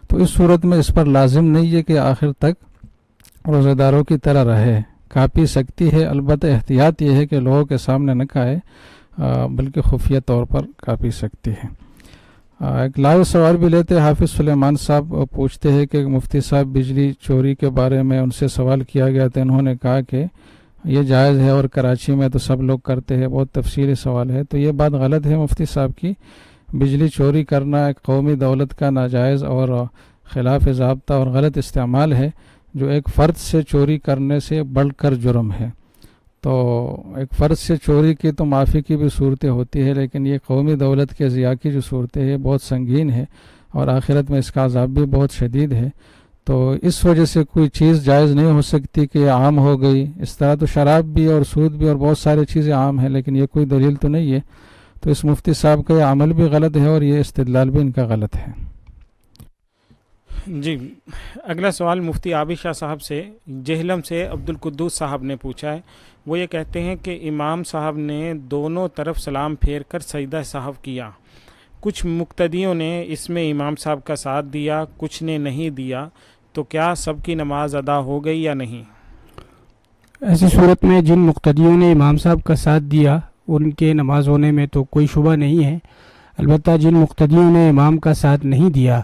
تو اس صورت میں اس پر لازم نہیں ہے کہ آخر تک روزہ داروں کی طرح رہے. کھا پی سکتی ہے، البتہ احتیاط یہ ہے کہ لوگوں کے سامنے نہ کھائے بلکہ خفیہ طور پر کھا پی سکتی ہے. ایک لائیو سوال بھی لیتے. حافظ سلیمان صاحب پوچھتے ہیں کہ مفتی صاحب بجلی چوری کے بارے میں ان سے سوال کیا گیا تھا، انہوں نے کہا کہ یہ جائز ہے اور کراچی میں تو سب لوگ کرتے ہیں. بہت تفصیلی سوال ہے. تو یہ بات غلط ہے مفتی صاحب کی. بجلی چوری کرنا ایک قومی دولت کا ناجائز اور خلاف ضابطہ اور غلط استعمال ہے جو ایک فرد سے چوری کرنے سے بڑھ کر جرم ہے. تو ایک فرد سے چوری کی تو معافی کی بھی صورتیں ہوتی ہے، لیکن یہ قومی دولت کے ضیاع کی جو صورتیں ہیں بہت سنگین ہے. اور آخرت میں اس کا عذاب بھی بہت شدید ہے. تو اس وجہ سے کوئی چیز جائز نہیں ہو سکتی کہ عام ہو گئی. اس طرح تو شراب بھی اور سود بھی اور بہت ساری چیزیں عام ہیں، لیکن یہ کوئی دلیل تو نہیں ہے. تو اس مفتی صاحب کا یہ عمل بھی غلط ہے اور یہ استدلال بھی ان کا غلط ہے. جی، اگلا سوال مفتی عابد شاہ صاحب سے جہلم سے عبد القدوس صاحب نے پوچھا ہے. وہ یہ کہتے ہیں کہ امام صاحب نے دونوں طرف سلام پھیر کر سجدہ سہو کیا. کچھ مقتدیوں نے اس میں امام صاحب کا ساتھ دیا، کچھ نے نہیں دیا، تو کیا سب کی نماز ادا ہو گئی یا نہیں؟ ایسی صورت میں جن مقتدیوں نے امام صاحب کا ساتھ دیا ان کے نماز ہونے میں تو کوئی شبہ نہیں ہے. البتہ جن مقتدیوں نے امام کا ساتھ نہیں دیا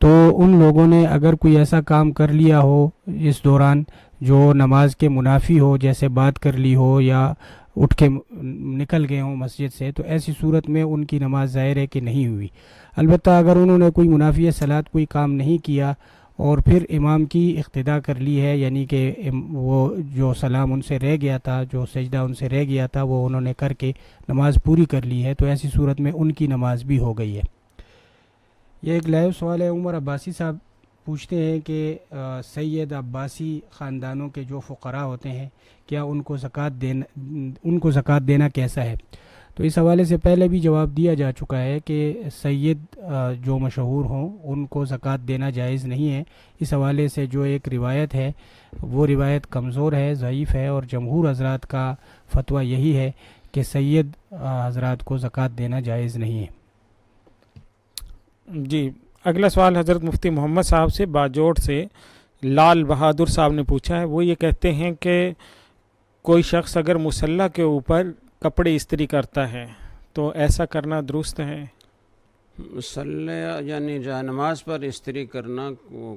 تو ان لوگوں نے اگر کوئی ایسا کام کر لیا ہو اس دوران جو نماز کے منافی ہو، جیسے بات کر لی ہو یا اٹھ کے نکل گئے ہوں مسجد سے، تو ایسی صورت میں ان کی نماز ظاہر ہے کہ نہیں ہوئی. البتہ اگر انہوں نے کوئی منافی صلاۃ کوئی کام نہیں کیا اور پھر امام کی اقتداء کر لی ہے، یعنی کہ وہ جو سلام ان سے رہ گیا تھا، جو سجدہ ان سے رہ گیا تھا، وہ انہوں نے کر کے نماز پوری کر لی ہے، تو ایسی صورت میں ان کی نماز بھی ہو گئی ہے. یہ ایک لائیو سوال ہے. عمر عباسی صاحب پوچھتے ہیں کہ سید عباسی خاندانوں کے جو فقراء ہوتے ہیں کیا ان کو زکوٰۃ دینا کیسا ہے؟ تو اس حوالے سے پہلے بھی جواب دیا جا چکا ہے کہ سید جو مشہور ہوں ان کو زکوٰۃ دینا جائز نہیں ہے. اس حوالے سے جو ایک روایت ہے وہ روایت کمزور ہے، ضعیف ہے، اور جمہور حضرات کا فتویٰ یہی ہے کہ سید حضرات کو زکوٰۃ دینا جائز نہیں ہے. جی، اگلا سوال حضرت مفتی محمد صاحب سے باجوڑ سے لال بہادر صاحب نے پوچھا ہے. وہ یہ کہتے ہیں کہ کوئی شخص اگر مصلی کے اوپر کپڑے استری کرتا ہے تو ایسا کرنا درست ہے؟ مصلی یعنی جائے نماز پر استری کرنا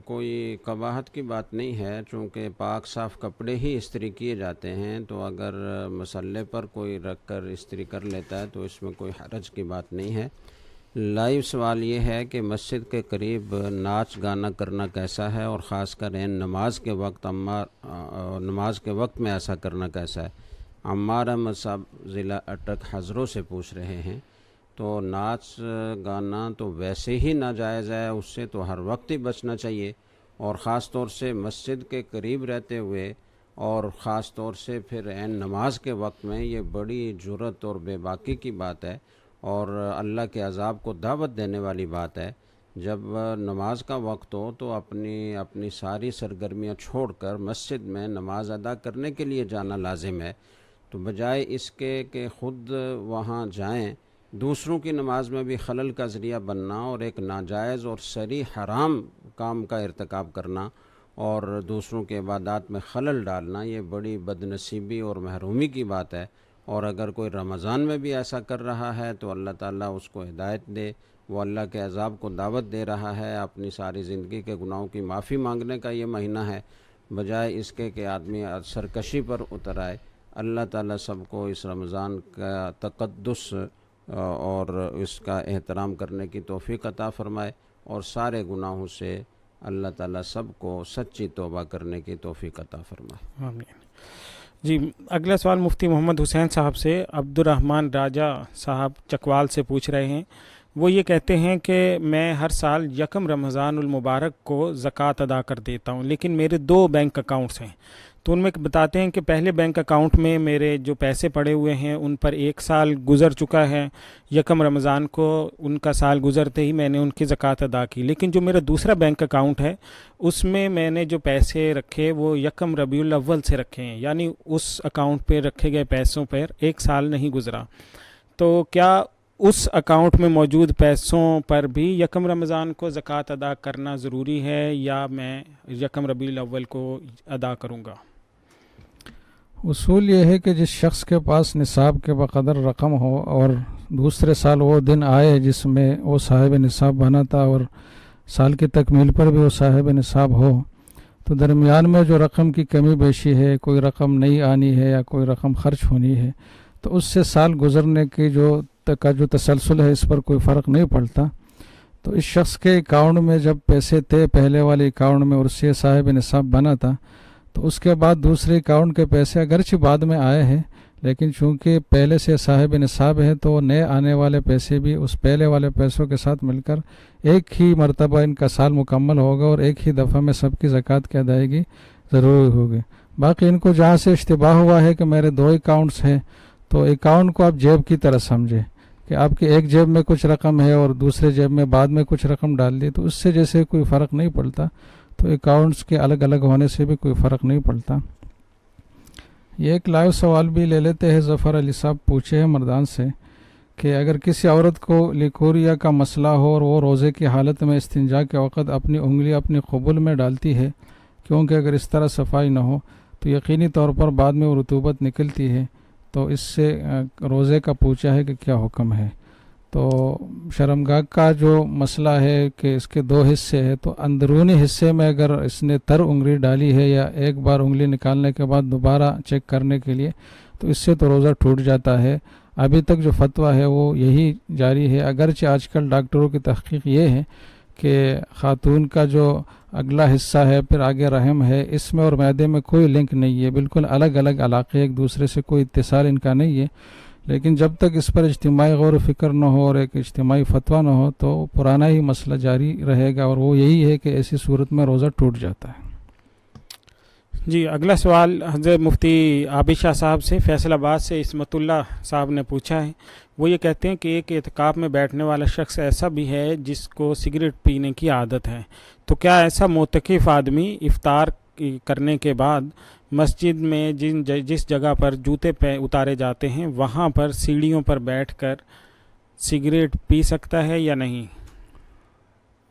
کوئی قباحت کی بات نہیں ہے، چونکہ پاک صاف کپڑے ہی استری کیے جاتے ہیں. تو اگر مصلی پر کوئی رکھ کر استری کر لیتا ہے تو اس میں کوئی حرج کی بات نہیں ہے. لائیو سوال یہ ہے کہ مسجد کے قریب ناچ گانا کرنا کیسا ہے، اور خاص کر نماز کے وقت میں ایسا کرنا کیسا ہے؟ عمار احمد صاحب ضلع اٹک حضروں سے پوچھ رہے ہیں. تو ناچ گانا تو ویسے ہی ناجائز ہے، اس سے تو ہر وقت ہی بچنا چاہیے، اور خاص طور سے مسجد کے قریب رہتے ہوئے، اور خاص طور سے پھر نماز کے وقت میں یہ بڑی جرأت اور بے باکی کی بات ہے، اور اللہ کے عذاب کو دعوت دینے والی بات ہے. جب نماز کا وقت ہو تو اپنی ساری سرگرمیاں چھوڑ کر مسجد میں نماز ادا کرنے کے لیے جانا لازم ہے. تو بجائے اس کے کہ خود وہاں جائیں، دوسروں کی نماز میں بھی خلل کا ذریعہ بننا اور ایک ناجائز اور صریح حرام کام کا ارتکاب کرنا اور دوسروں کے عبادات میں خلل ڈالنا، یہ بڑی بدنصیبی اور محرومی کی بات ہے. اور اگر کوئی رمضان میں بھی ایسا کر رہا ہے تو اللہ تعالیٰ اس کو ہدایت دے. وہ اللہ کے عذاب کو دعوت دے رہا ہے. اپنی ساری زندگی کے گناہوں کی معافی مانگنے کا یہ مہینہ ہے، بجائے اس کے کہ آدمی سرکشی پر اتر آئے. اللہ تعالیٰ سب کو اس رمضان کا تقدس اور اس کا احترام کرنے کی توفیق عطا فرمائے، اور سارے گناہوں سے اللہ تعالیٰ سب کو سچی توبہ کرنے کی توفیق عطا فرمائے. آمین. جی، اگلا سوال مفتی محمد حسین صاحب سے عبد الرحمن راجہ صاحب چکوال سے پوچھ رہے ہیں. وہ یہ کہتے ہیں کہ میں ہر سال یکم رمضان المبارک کو زکوٰۃ ادا کر دیتا ہوں، لیکن میرے 2 بینک اکاؤنٹس ہیں. تو ان میں بتاتے ہیں کہ پہلے بینک اکاؤنٹ میں میرے جو پیسے پڑے ہوئے ہیں ان پر 1 سال گزر چکا ہے، یکم رمضان کو ان کا سال گزرتے ہی میں نے ان کی زکوٰۃ ادا کی. لیکن جو میرا دوسرا بینک اکاؤنٹ ہے اس میں نے جو پیسے رکھے وہ یکم ربیع الاول سے رکھے ہیں، یعنی اس اکاؤنٹ پہ رکھے گئے پیسوں پر 1 سال نہیں گزرا. تو کیا اس اکاؤنٹ میں موجود پیسوں پر بھی یکم رمضان کو زکوٰۃ ادا کرنا ضروری ہے، یا میں یکم ربیع الاول کو ادا کروں گا؟ اصول یہ ہے کہ جس شخص کے پاس نصاب کے بقدر رقم ہو اور دوسرے سال وہ دن آئے جس میں وہ صاحب نصاب بنا تھا اور سال کی تکمیل پر بھی وہ صاحب نصاب ہو، تو درمیان میں جو رقم کی کمی بیشی ہے، کوئی رقم نہیں آنی ہے یا کوئی رقم خرچ ہونی ہے، تو اس سے سال گزرنے کی جو تسلسل ہے اس پر کوئی فرق نہیں پڑتا. تو اس شخص کے اکاؤنٹ میں جب پیسے تھے پہلے والے اکاؤنٹ میں اور اس سے صاحب نصاب بنا تھا، تو اس کے بعد دوسرے اکاؤنٹ کے پیسے اگرچہ بعد میں آئے ہیں لیکن چونکہ پہلے سے صاحب نصاب ہے تو نئے آنے والے پیسے بھی اس پہلے والے پیسوں کے ساتھ مل کر ایک ہی مرتبہ ان کا سال مکمل ہوگا اور ایک ہی دفعہ میں سب کی زکوٰۃ کی ادائیگی ضروری ہوگی۔ باقی ان کو جہاں سے اشتباہ ہوا ہے کہ میرے 2 اکاؤنٹس ہیں، تو اکاؤنٹ کو آپ جیب کی طرح سمجھیں کہ آپ کی ایک جیب میں کچھ رقم ہے اور دوسرے جیب میں بعد میں کچھ رقم ڈال دی، تو اس سے جیسے کوئی فرق نہیں پڑتا، تو اکاؤنٹس کے الگ الگ ہونے سے بھی کوئی فرق نہیں پڑتا۔ یہ ایک لائیو سوال بھی لے لیتے ہیں، ظفر علی صاحب پوچھے ہیں مردان سے کہ اگر کسی عورت کو لیکوریا کا مسئلہ ہو اور وہ روزے کی حالت میں استنجا کے وقت اپنی انگلی اپنی قبول میں ڈالتی ہے، کیونکہ اگر اس طرح صفائی نہ ہو تو یقینی طور پر بعد میں وہ رطوبت نکلتی ہے، تو اس سے روزے کا پوچھا ہے کہ کیا حکم ہے۔ تو شرمگاہ کا جو مسئلہ ہے کہ اس کے 2 حصے ہیں، تو اندرونی حصے میں اگر اس نے تر انگلی ڈالی ہے یا ایک بار انگلی نکالنے کے بعد دوبارہ چیک کرنے کے لیے، تو اس سے تو روزہ ٹوٹ جاتا ہے۔ ابھی تک جو فتویٰ ہے وہ یہی جاری ہے، اگرچہ آج کل ڈاکٹروں کی تحقیق یہ ہے کہ خاتون کا جو اگلا حصہ ہے پھر آگے رحم ہے، اس میں اور معدے میں کوئی لنک نہیں ہے، بالکل الگ الگ علاقے، ایک دوسرے سے کوئی اتصال ان کا نہیں ہے، لیکن جب تک اس پر اجتماعی غور و فکر نہ ہو اور ایک اجتماعی فتویٰ نہ ہو تو پرانا ہی مسئلہ جاری رہے گا، اور وہ یہی ہے کہ ایسی صورت میں روزہ ٹوٹ جاتا ہے۔ جی، اگلا سوال حضرت مفتی عابد شاہ صاحب سے فیصل آباد سے عصمت اللہ صاحب نے پوچھا ہے۔ وہ یہ کہتے ہیں کہ ایک اعتکاف میں بیٹھنے والا شخص ایسا بھی ہے جس کو سگریٹ پینے کی عادت ہے، تو کیا ایسا معتکف آدمی افطار کرنے کے بعد مسجد میں جس جگہ پر جوتے اتارے جاتے ہیں وہاں پر سیڑھیوں پر بیٹھ کر سگریٹ پی سکتا ہے یا نہیں؟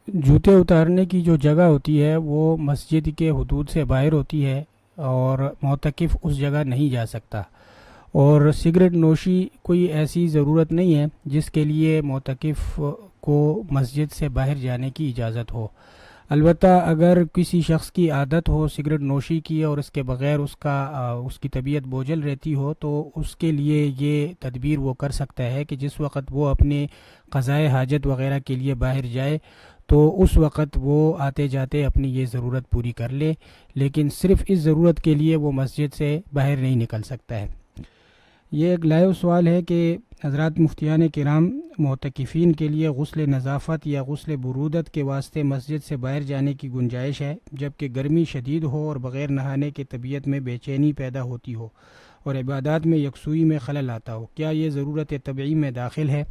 جوتے اتارنے کی جو جگہ ہوتی ہے وہ مسجد کے حدود سے باہر ہوتی ہے اور معتکف اس جگہ نہیں جا سکتا، اور سگریٹ نوشی کوئی ایسی ضرورت نہیں ہے جس کے لیے معتکف کو مسجد سے باہر جانے کی اجازت ہو۔ البتہ اگر کسی شخص کی عادت ہو سگریٹ نوشی کی اور اس کے بغیر اس کی طبیعت بوجھل رہتی ہو، تو اس کے لیے یہ تدبیر وہ کر سکتا ہے کہ جس وقت وہ اپنے قضائے حاجت وغیرہ کے لیے باہر جائے تو اس وقت وہ آتے جاتے اپنی یہ ضرورت پوری کر لے، لیکن صرف اس ضرورت کے لیے وہ مسجد سے باہر نہیں نکل سکتا ہے۔ یہ ایک لائیو سوال ہے کہ حضرات مفتیان کرام، معتکفین کے لیے غسل نظافت یا غسل برودت کے واسطے مسجد سے باہر جانے کی گنجائش ہے، جبکہ گرمی شدید ہو اور بغیر نہانے کے طبیعت میں بے چینی پیدا ہوتی ہو اور عبادات میں یکسوئی میں خلل آتا ہو، کیا یہ ضرورت طبعی میں داخل ہے؟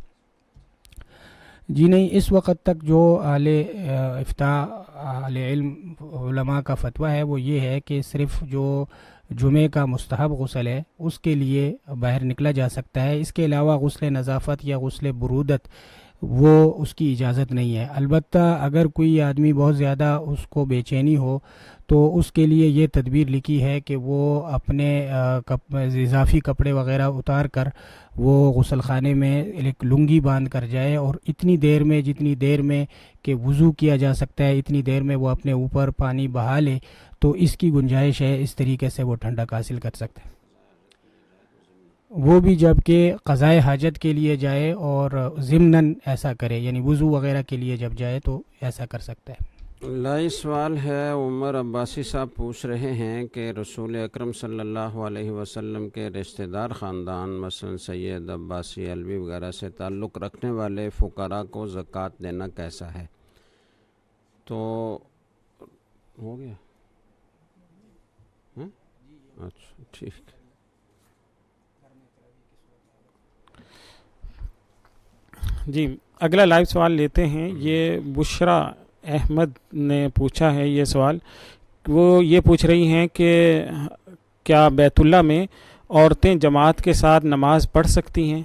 جی نہیں، اس وقت تک جو اہل افتاء اہل علم علماء کا فتویٰ ہے وہ یہ ہے کہ صرف جو جمعے کا مستحب غسل ہے اس کے لیے باہر نکلا جا سکتا ہے، اس کے علاوہ غسل نظافت یا غسل برودت وہ اس کی اجازت نہیں ہے۔ البتہ اگر کوئی آدمی بہت زیادہ اس کو بے چینی ہو تو اس کے لیے یہ تدبیر لکھی ہے کہ وہ اپنے اضافی کپڑے وغیرہ اتار کر وہ غسل خانے میں ایک لنگی باندھ کر جائے اور اتنی دیر میں جتنی دیر میں کہ وضو کیا جا سکتا ہے اتنی دیر میں وہ اپنے اوپر پانی بہا لے، تو اس کی گنجائش ہے، اس طریقے سے وہ ٹھنڈک حاصل کر سکتے ہیں۔ وہ بھی جب کہ قضائے حاجت کے لیے جائے اور ضمناً ایسا کرے، یعنی وضو وغیرہ کے لیے جب جائے تو ایسا کر سکتا ہے۔ لائی سوال ہے، عمر عباسی صاحب پوچھ رہے ہیں کہ رسول اکرم صلی اللہ علیہ وسلم کے رشتہ دار خاندان مثلا سید عباسی علوی وغیرہ سے تعلق رکھنے والے فقراء کو زکوٰۃ دینا کیسا ہے؟ تو ہو گیا؟ اچھا ٹھیک۔ جی، اگلا لائیو سوال لیتے ہیں۔ یہ بشرا احمد نے پوچھا ہے یہ سوال، وہ یہ پوچھ رہی ہیں کہ کیا بیت اللہ میں عورتیں جماعت کے ساتھ نماز پڑھ سکتی ہیں؟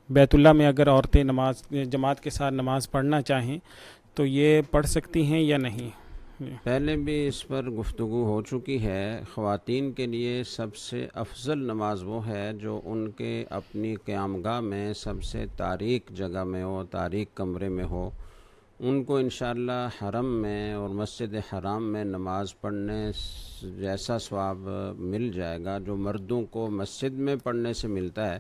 بیت اللہ میں اگر عورتیں جماعت کے ساتھ نماز پڑھنا چاہیں تو یہ پڑھ سکتی ہیں یا نہیں؟ پہلے بھی اس پر گفتگو ہو چکی ہے۔ خواتین کے لیے سب سے افضل نماز وہ ہے جو ان کے اپنی قیام گاہ میں سب سے تاریک جگہ میں ہو، تاریک کمرے میں ہو۔ ان کو انشاءاللہ حرم میں اور مسجد حرام میں نماز پڑھنے جیسا ثواب مل جائے گا جو مردوں کو مسجد میں پڑھنے سے ملتا ہے،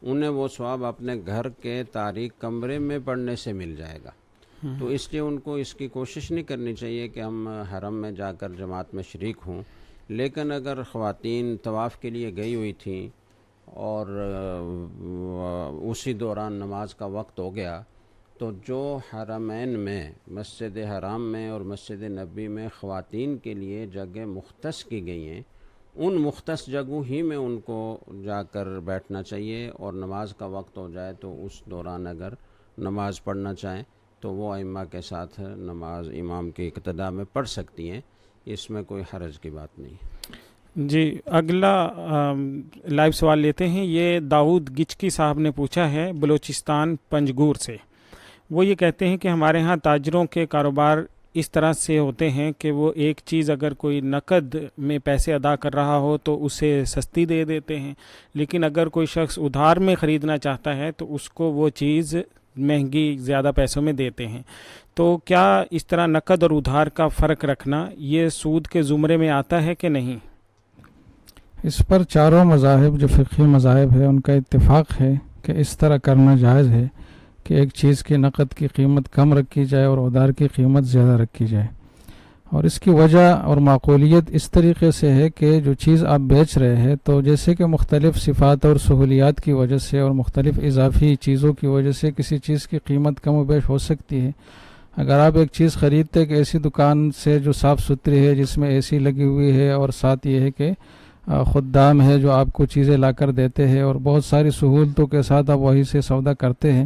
انہیں وہ ثواب اپنے گھر کے تاریک کمرے میں پڑھنے سے مل جائے گا۔ تو اس لیے ان کو اس کی کوشش نہیں کرنی چاہیے کہ ہم حرم میں جا کر جماعت میں شریک ہوں، لیکن اگر خواتین طواف کے لیے گئی ہوئی تھیں اور اسی دوران نماز کا وقت ہو گیا، تو جو حرمین میں مسجد حرام میں اور مسجد نبی میں خواتین کے لیے جگہ مختص کی گئی ہیں، ان مختص جگہوں ہی میں ان کو جا کر بیٹھنا چاہیے، اور نماز کا وقت ہو جائے تو اس دوران اگر نماز پڑھنا چاہیں تو وہ ائمہ کے ساتھ نماز امام کی اقتداء میں پڑھ سکتی ہیں، اس میں کوئی حرج کی بات نہیں۔ جی، اگلا لائیو سوال لیتے ہیں۔ یہ داؤد گچکی صاحب نے پوچھا ہے بلوچستان پنجگور سے۔ وہ یہ کہتے ہیں کہ ہمارے ہاں تاجروں کے کاروبار اس طرح سے ہوتے ہیں کہ وہ ایک چیز اگر کوئی نقد میں پیسے ادا کر رہا ہو تو اسے سستی دے دیتے ہیں، لیکن اگر کوئی شخص ادھار میں خریدنا چاہتا ہے تو اس کو وہ چیز مہنگی زیادہ پیسوں میں دیتے ہیں۔ تو کیا اس طرح نقد اور ادھار کا فرق رکھنا یہ سود کے زمرے میں آتا ہے کہ نہیں؟ اس پر چاروں مذاہب جو فقہی مذاہب ہے ان کا اتفاق ہے کہ اس طرح کرنا جائز ہے کہ ایک چیز کی نقد کی قیمت کم رکھی جائے اور ادھار کی قیمت زیادہ رکھی جائے، اور اس کی وجہ اور معقولیت اس طریقے سے ہے کہ جو چیز آپ بیچ رہے ہیں تو جیسے کہ مختلف صفات اور سہولیات کی وجہ سے اور مختلف اضافی چیزوں کی وجہ سے کسی چیز کی قیمت کم و بیش ہو سکتی ہے۔ اگر آپ ایک چیز خریدتے کہ ایسی دکان سے جو صاف ستھری ہے، جس میں اے سی لگی ہوئی ہے، اور ساتھ یہ ہے کہ خدام ہے جو آپ کو چیزیں لا کر دیتے ہیں اور بہت ساری سہولتوں کے ساتھ آپ وہیں سے سودا کرتے ہیں،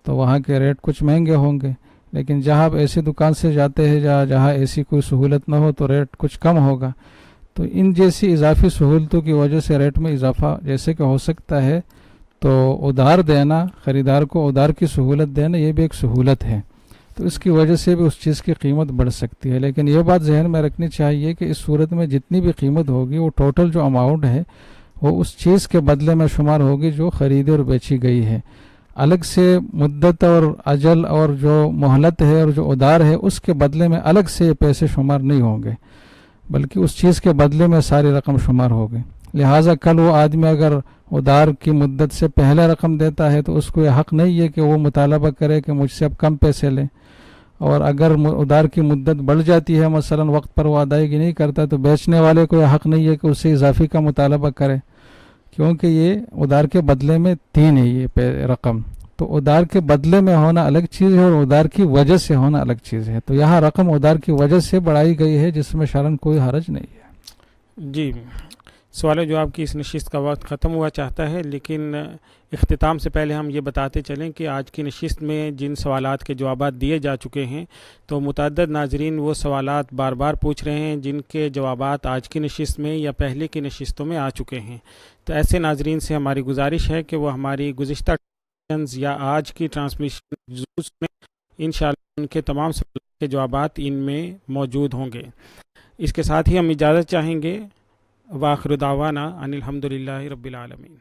تو وہاں کے ریٹ کچھ مہنگے ہوں گے۔ لیکن جہاں آپ ایسی دکان سے جاتے ہیں جہاں ایسی کوئی سہولت نہ ہو تو ریٹ کچھ کم ہوگا۔ تو ان جیسی اضافی سہولتوں کی وجہ سے ریٹ میں اضافہ جیسے کہ ہو سکتا ہے، تو ادھار دینا، خریدار کو ادھار کی سہولت دینا، یہ بھی ایک سہولت ہے، تو اس کی وجہ سے بھی اس چیز کی قیمت بڑھ سکتی ہے۔ لیکن یہ بات ذہن میں رکھنی چاہیے کہ اس صورت میں جتنی بھی قیمت ہوگی وہ ٹوٹل جو اماؤنٹ ہے وہ اس چیز کے بدلے میں شمار ہوگی جو خریدی اور بیچی گئی ہے۔ الگ سے مدت اور اجل اور جو مہلت ہے اور جو ادھار ہے اس کے بدلے میں الگ سے پیسے شمار نہیں ہوں گے، بلکہ اس چیز کے بدلے میں ساری رقم شمار ہوگی۔ لہٰذا کل وہ آدمی اگر ادھار کی مدت سے پہلے رقم دیتا ہے تو اس کو یہ حق نہیں ہے کہ وہ مطالبہ کرے کہ مجھ سے اب کم پیسے لیں، اور اگر ادھار کی مدت بڑھ جاتی ہے، مثلا وقت پر وہ ادائیگی نہیں کرتا، تو بیچنے والے کو یہ حق نہیں ہے کہ اس سے اضافی کا مطالبہ کرے، کیونکہ یہ ادھار کے بدلے میں تھی نہیں یہ رقم۔ تو ادھار کے بدلے میں ہونا الگ چیز ہے اور ادھار کی وجہ سے ہونا الگ چیز ہے۔ تو یہاں رقم ادھار کی وجہ سے بڑھائی گئی ہے، جس میں شرعاً کوئی حرج نہیں ہے۔ جی، سوال و جواب کی اس نشست کا وقت ختم ہوا چاہتا ہے، لیکن اختتام سے پہلے ہم یہ بتاتے چلیں کہ آج کی نشست میں جن سوالات کے جوابات دیے جا چکے ہیں، تو متعدد ناظرین وہ سوالات بار بار پوچھ رہے ہیں جن کے جوابات آج کی نشست میں یا پہلے کی نشستوں میں آ چکے ہیں۔ تو ایسے ناظرین سے ہماری گزارش ہے کہ وہ ہماری گزشتہ یا آج کی ٹرانسمیشن میں انشاءاللہ ان کے تمام سوالات کے جوابات ان میں موجود ہوں گے۔ اس کے ساتھ ہی ہم اجازت چاہیں گے۔ وآخر دعوانا ان الحمدللہ رب العالمین۔